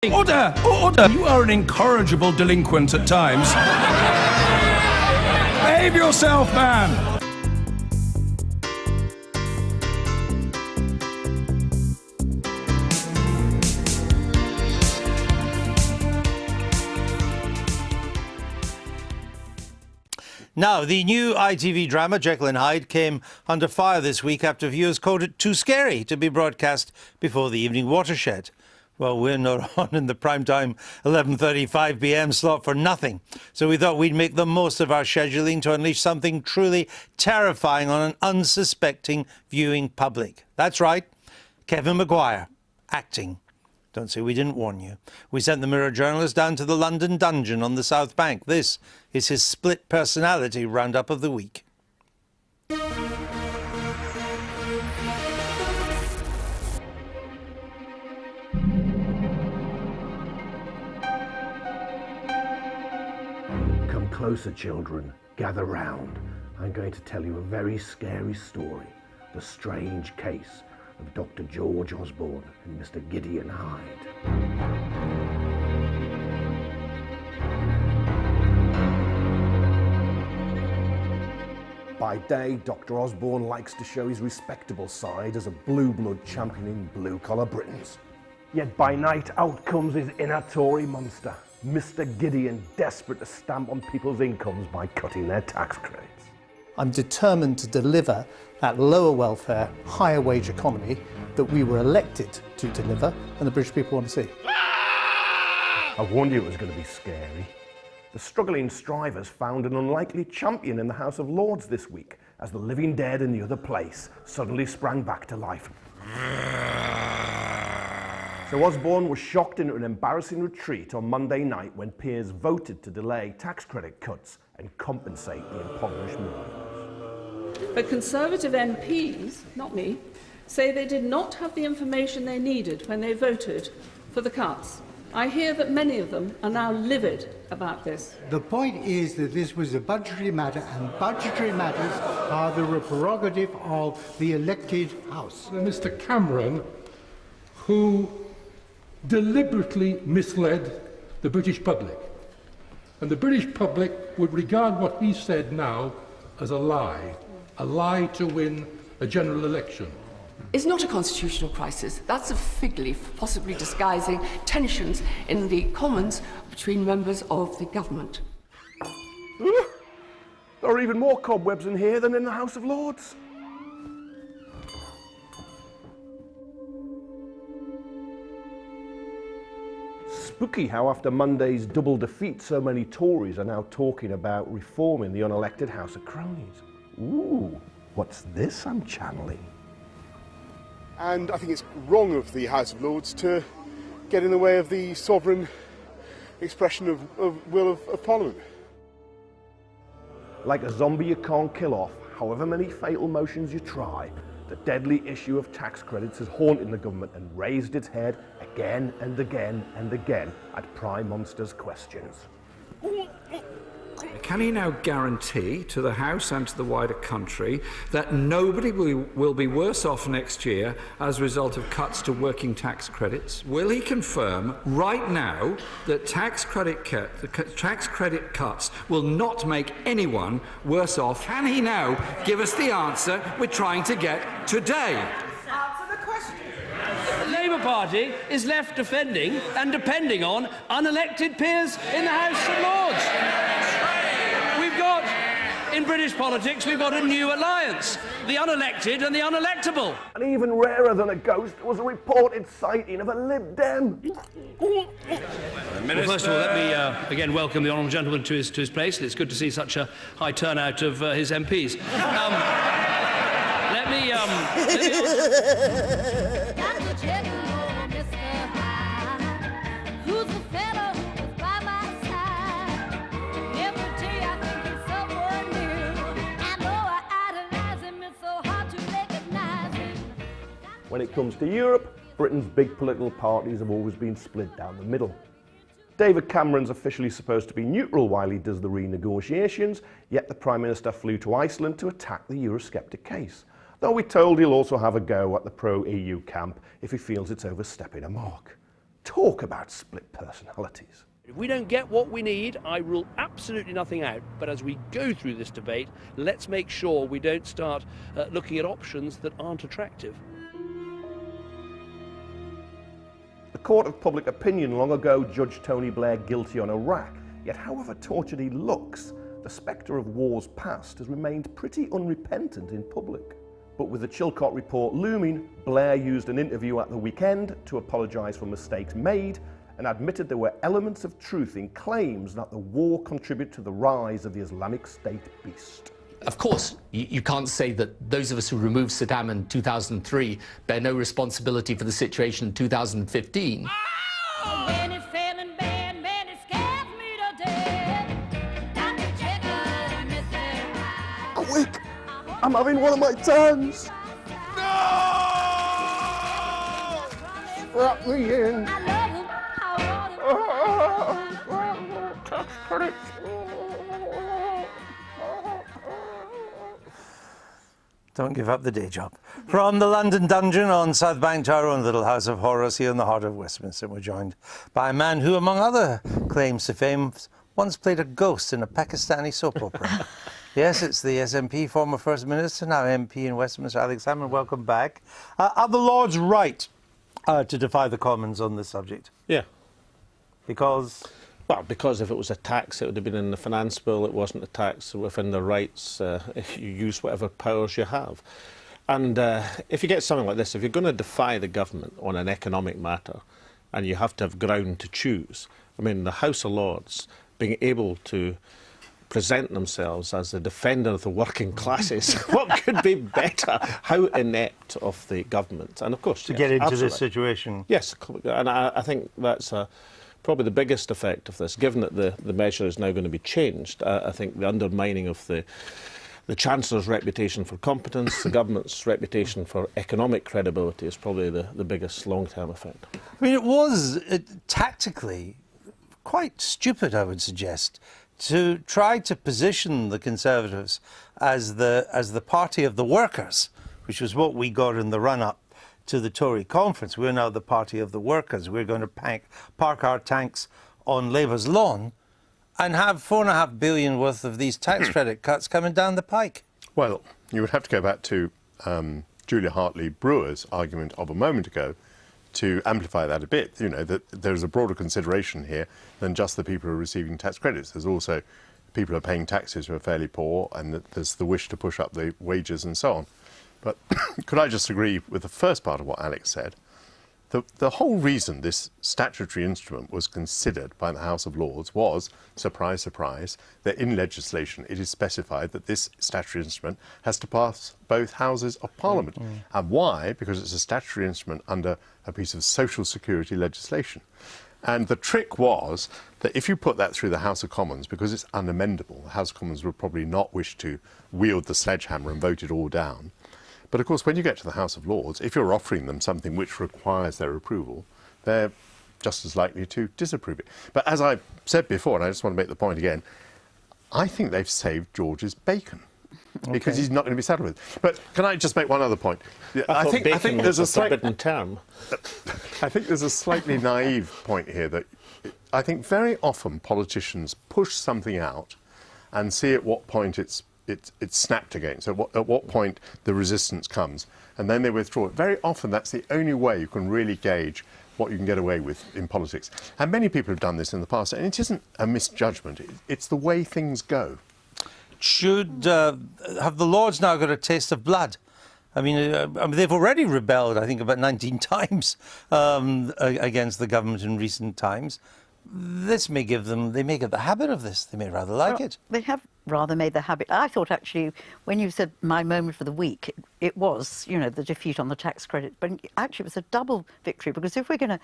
Order! Order! You are an incorrigible delinquent at times. Behave yourself, man! Now, the new ITV drama, Jekyll and Hyde, came under fire this week after viewers called it too scary to be broadcast before the evening watershed. Well, we're not on in the primetime 11:35 p.m. slot for nothing. So we thought we'd make the most of our scheduling to unleash something truly terrifying on an unsuspecting viewing public. That's right, Kevin Maguire, acting. Don't say we didn't warn you. We sent the Mirror journalist down to the London dungeon on the South Bank. This is his split personality roundup of the week. Come closer, children. Gather round. I'm going to tell you a very scary story. The strange case of Dr. George Osborne and Mr. Gideon Hyde. By day, Dr. Osborne likes to show his respectable side as a blue blood championing blue-collar Britons. Yet by night, out comes his inner Tory monster, Mr. Gideon, desperate to stamp on people's incomes by cutting their tax credits. I'm determined to deliver that lower welfare, higher wage economy that we were elected to deliver and the British people want to see. I warned you it was going to be scary. The struggling strivers found an unlikely champion in the House of Lords this week as the living dead in the other place suddenly sprang back to life. So Osborne was shocked into an embarrassing retreat on Monday night when peers voted to delay tax credit cuts and compensate the impoverished millions. But Conservative MPs, not me, say they did not have the information they needed when they voted for the cuts. I hear that many of them are now livid about this. The point is that this was a budgetary matter, and budgetary matters are the prerogative of the elected House. Mr. Cameron, who deliberately misled the British public. And the British public would regard what he said now as a lie to win a general election. It's not a constitutional crisis. That's a fig leaf, possibly disguising tensions in the Commons between members of the government. There are even more cobwebs in here than in the House of Lords. Spooky how after Monday's double defeat, so many Tories are now talking about reforming the unelected House of Cronies. Ooh, what's this I'm channeling? And I think it's wrong of the House of Lords to get in the way of the sovereign expression of will of Parliament. Like a zombie you can't kill off, however many fatal motions you try, the deadly issue of tax credits is haunting the government and raised its head again and again and again at Prime Minister's questions. Can he now guarantee to the House and to the wider country that nobody will be worse off next year as a result of cuts to working tax credits? Will he confirm right now that tax credit cuts will not make anyone worse off? Can he now give us the answer we're trying to get today? Answer the question. The Labour Party is left defending and depending on unelected peers in the House of Lords. In British politics, we've got a new alliance, the unelected and the unelectable. And even rarer than a ghost was a reported sighting of a Lib Dem. Well, first of all, let me again welcome the honourable gentleman to his place. It's good to see such a high turnout of his MPs. Let me When it comes to Europe, Britain's big political parties have always been split down the middle. David Cameron's officially supposed to be neutral while he does the renegotiations, yet the Prime Minister flew to Iceland to attack the Eurosceptic case, though we're told he'll also have a go at the pro-EU camp if he feels it's overstepping a mark. talk about split personalities. If we don't get what we need, I rule absolutely nothing out. But as we go through this debate, let's make sure we don't start looking at options that aren't attractive. The court of public opinion long ago judged Tony Blair guilty on Iraq, yet however tortured he looks, the spectre of wars past has remained pretty unrepentant in public. But with the Chilcot report looming, Blair used an interview at the weekend to apologise for mistakes made and admitted there were elements of truth in claims that the war contributed to the rise of the Islamic State beast. Of course, you can't say that those of us who removed Saddam in 2003 bear no responsibility for the situation in 2015. Quick! I'm having one of my turns! No! Strap me in! Tax credits! Don't give up the day job. From the London dungeon on South Bank to our own little house of horrors here in the heart of Westminster, we're joined by a man who, among other claims to fame, once played a ghost in a Pakistani soap opera. Yes, it's the SNP, former First Minister, now MP in Westminster, Alex Salmond. Welcome back. Are the Lords right to defy the Commons on this subject? Yeah. Because? Well, because if it was a tax, it would have been in the finance bill. It wasn't a tax within the rights. You use whatever powers you have. And if you get something like this, if you're going to defy the government on an economic matter and you have to have ground to choose, I mean, the House of Lords being able to present themselves as the defender of the working classes, what could be better? How inept of the government. And of course, to get into this situation. Yes, and I think that's probably the biggest effect of this, given that the measure is now going to be changed. I think the undermining of the Chancellor's reputation for competence, the government's reputation for economic credibility is probably the biggest long-term effect. I mean, it was tactically quite stupid, I would suggest, to try to position the Conservatives as the party of the workers, which was what we got in the run-up to the Tory conference. We're now the party of the workers. We're going to park our tanks on Labour's lawn and have £4.5 billion worth of these tax credit cuts coming down the pike. Well, you would have to go back to Julia Hartley-Brewer's argument of a moment ago to amplify that a bit. You know, that there's a broader consideration here than just the people who are receiving tax credits. There's also people who are paying taxes who are fairly poor, and that there's the wish to push up the wages and so on. But could I just agree with the first part of what Alex said? The whole reason this statutory instrument was considered by the House of Lords was, surprise, surprise, that in legislation it is specified that this statutory instrument has to pass both houses of Parliament. And why? Because it's a statutory instrument under a piece of social security legislation. And the trick was that if you put that through the House of Commons, because it's unamendable, the House of Commons would probably not wish to wield the sledgehammer and vote it all down. But of course, when you get to the House of Lords, if you're offering them something which requires their approval, they're just as likely to disapprove it. But as I said before, and I just want to make the point again, I think they've saved George's bacon. Because he's not going to be saddled with. But can I just make one other point? I think there's a forbidden term. I think there's a slightly naive point here that I think very often politicians push something out and see at what point it's snapped again. So at what point the resistance comes, and then they withdraw it. Very often that's the only way you can really gauge what you can get away with in politics. And many people have done this in the past, and it isn't a misjudgment. It's the way things go. Should have the Lords now got a taste of blood? I mean, they've already rebelled, I think, about 19 times against the government in recent times. This may give them, they may get the habit of this. They may rather like it. They have rather made the habit. I thought, actually, when you said my moment for the week, it was, you know, the defeat on the tax credit. But actually, it was a double victory, because if we're going to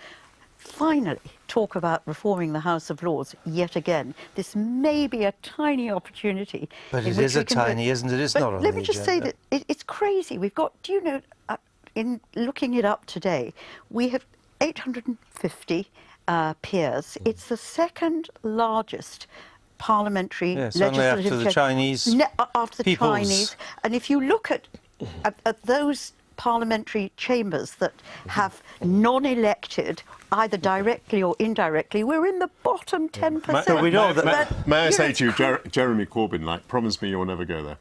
finally talk about reforming the House of Lords yet again, this may be a tiny opportunity. But it is a tiny, isn't it? It's not on the agenda. Let me just say that it's crazy. We've got, do you know, in looking it up today, we have 850 peers. It's the second largest parliamentary legislative after the Chinese after the Chinese. And if you look at those parliamentary chambers that have non-elected, either directly or indirectly, we're in the bottom 10%. May I say to you, Jeremy Corbyn, promise me you'll never go there.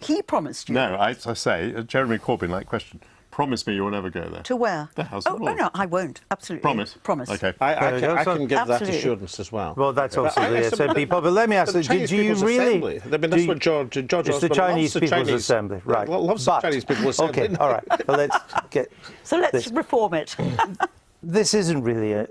He promised you. No, I say, Jeremy Corbyn, question. Promise me you'll never go there. To where? The House of Lords. Oh, no, I won't. Absolutely. Promise? OK. I can give that assurance as well. Well, that's also the SNP. But let me ask you, do you really... I mean, that's what George It's the Chinese People's Assembly, right. Loves the Chinese People's Assembly. OK, all right. Well, let's get... So let's reform it. This isn't really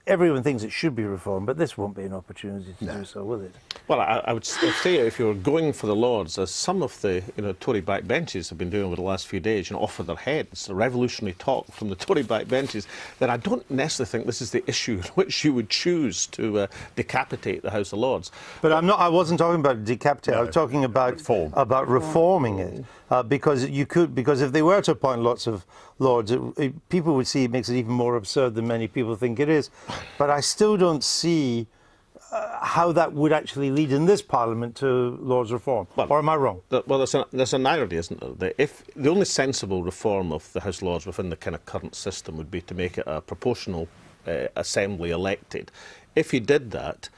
everyone thinks it should be reformed, but this won't be an opportunity to do so, will it? Well, I would say if you were going for the Lords, as some of the Tory backbenches have been doing over the last few days, offer their heads, a revolutionary talk from the Tory backbenches, then I don't necessarily think this is the issue in which you would choose to decapitate the House of Lords. But I wasn't talking about decapitate. No, I was talking about reforming it, because if they were to appoint lots of Lords, people would see it makes it even more absurd than many people think it is. But I still don't see how that would actually lead in this Parliament to Lords reform. Well, or am I wrong? Well, there's an irony, isn't there? If the only sensible reform of the House of Lords within the kind of current system would be to make it a proportional assembly elected. If you did that,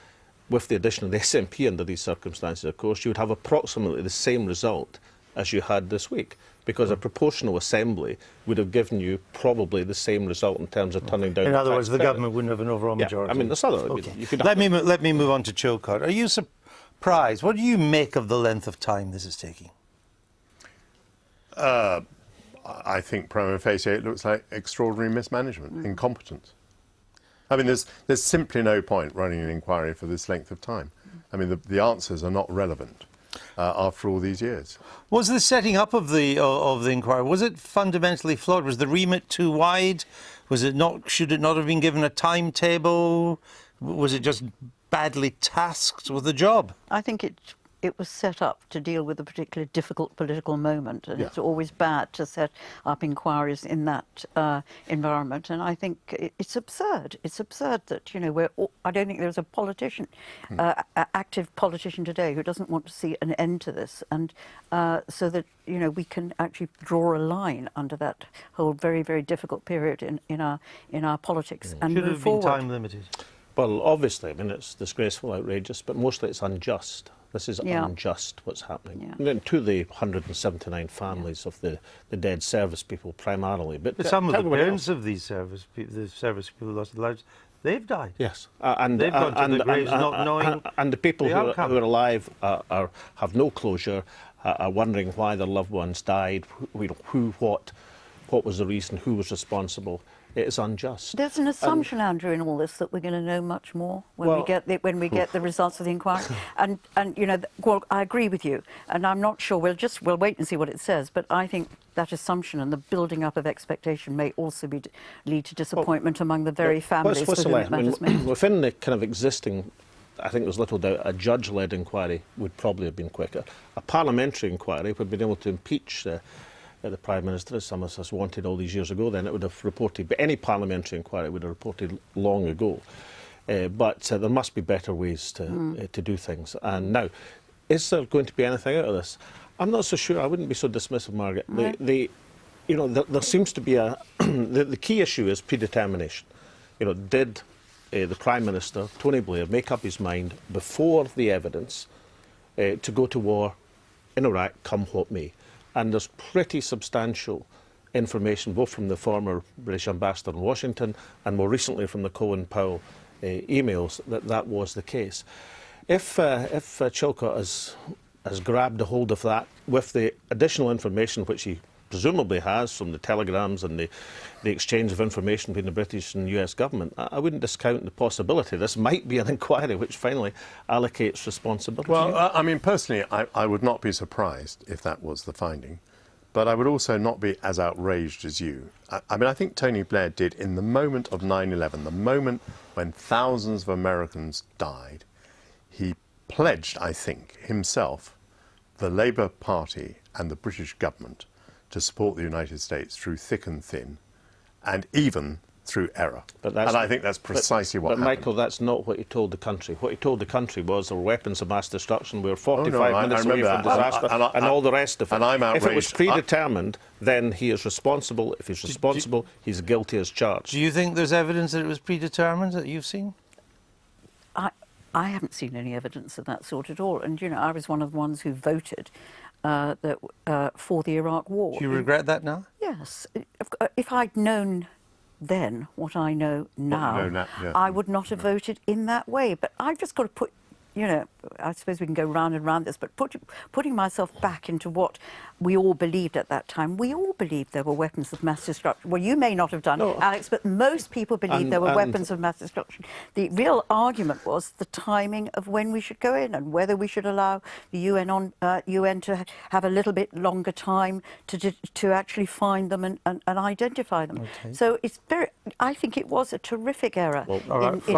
with the addition of the SNP under these circumstances, of course, you would have approximately the same result as you had this week, because a proportional assembly would have given you probably the same result in terms of turning down. In other words, the government wouldn't have an overall majority. I mean, there's other. Okay. Let me move on to Chilcot. Are you surprised? What do you make of the length of time this is taking? I think prima facie it looks like extraordinary mismanagement, incompetence. I mean, there's simply no point running an inquiry for this length of time. I mean, the answers are not relevant. After all these years, was the setting up of the inquiry, was it fundamentally flawed? Was the remit too wide? Was it not? Should it not have been given a timetable? Was it just badly tasked with the job? I think it was set up to deal with a particularly difficult political moment, and it's always bad to set up inquiries in that environment. And I think it's absurd. It's absurd that I don't think there's a politician, active politician today, who doesn't want to see an end to this, and so that we can actually draw a line under that whole very, very difficult period in our politics and should move have forward. been time limited. Well, obviously, I mean, it's disgraceful, outrageous, but mostly it's unjust. This is unjust, what's happening. To the 179 families of the dead service people primarily. But some of the parents of these service people who lost their lives, they've died. Yes. And they've gone to the graves not knowing and the people who are alive have no closure, are wondering why their loved ones died, what was the reason, who was responsible. It is unjust. There's an assumption, Andrew, in all this that we're going to know much more when we get the results of the inquiry. and well, I agree with you, and I'm not sure. We'll wait and see what it says. But I think that assumption and the building up of expectation may also lead to disappointment among the very families for whom it matters most. Within the kind of existing, I think there's little doubt a judge-led inquiry would probably have been quicker. A parliamentary inquiry would have been able to impeach the Prime Minister, as some of us wanted all these years ago, then it would have reported, but any parliamentary inquiry would have reported long ago. But there must be better ways to do things. And now, is there going to be anything out of this? I'm not so sure. I wouldn't be so dismissive, Margaret. There seems to be the key issue is predetermination. Did the Prime Minister, Tony Blair, make up his mind before the evidence to go to war in Iraq, come what may? And there's pretty substantial information, both from the former British ambassador in Washington and more recently from the Cohen-Powell emails, that was the case. If Chilcot has grabbed a hold of that with the additional information which he presumably has from the telegrams and the exchange of information between the British and US government, I wouldn't discount the possibility this might be an inquiry which finally allocates responsibility. Well, I mean, personally, I would not be surprised if that was the finding, but I would also not be as outraged as you. I mean, I think Tony Blair did, in the moment of 9/11, the moment when thousands of Americans died, he pledged, I think, himself, the Labour Party and the British government to support the United States through thick and thin, and even through error. And I think that's precisely what happened. But Michael, that's not what he told the country. What he told the country was there were weapons of mass destruction. We were 45 minutes away from disaster and all the rest of it. And I'm outraged. If it was predetermined, then he is responsible. If he's responsible, he's guilty as charged. Do you think there's evidence that it was predetermined that you've seen? I haven't seen any evidence of that sort at all. And, you know, I was one of the ones who voted for the Iraq War. Do you regret that now? Yes. If I'd known then what I know now, I would not have voted in that way. But I've just got to put, you know, I suppose we can go round and round this, but putting myself back into what we all believed at that time. We all believed there were weapons of mass destruction. Well, you may not have done, Alex, but most people believed there were weapons of mass destruction. The real argument was the timing of when we should go in and whether we should allow the UN to have a little bit longer time to actually find them and identify them. Okay. So it's I think it was a terrific error. Well, Alex,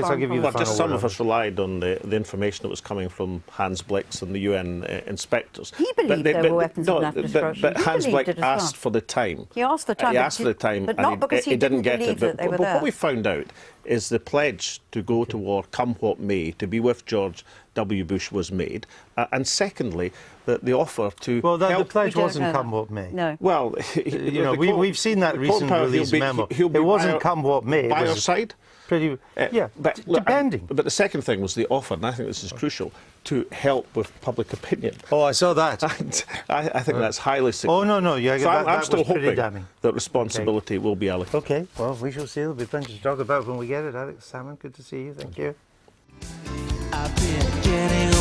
I'll give you the final word. Some of us relied on the information that was coming from Hans Blix and the UN inspectors. He believed there were weapons of mass destruction. But Hans Blix asked for the time. He asked for time. He asked for the time, but not because he didn't get it. But what we found out is the pledge to go to war, come what may, to be with George W. Bush was made. And secondly, the offer to the pledge wasn't come what may. No. Well, you know, we've seen that recent release memo. It wasn't come what may. By our side? Pretty, depending. But the second thing was the offer, and I think this is crucial, to help with public opinion. Oh, I saw that. And I think that's highly significant. Oh, no. Yeah, so I'm still hoping damning. that responsibility will be allocated. Okay, well, we shall see. There'll be plenty to talk about when we get it. Alex Salmond, good to see you. Thank you. I've been getting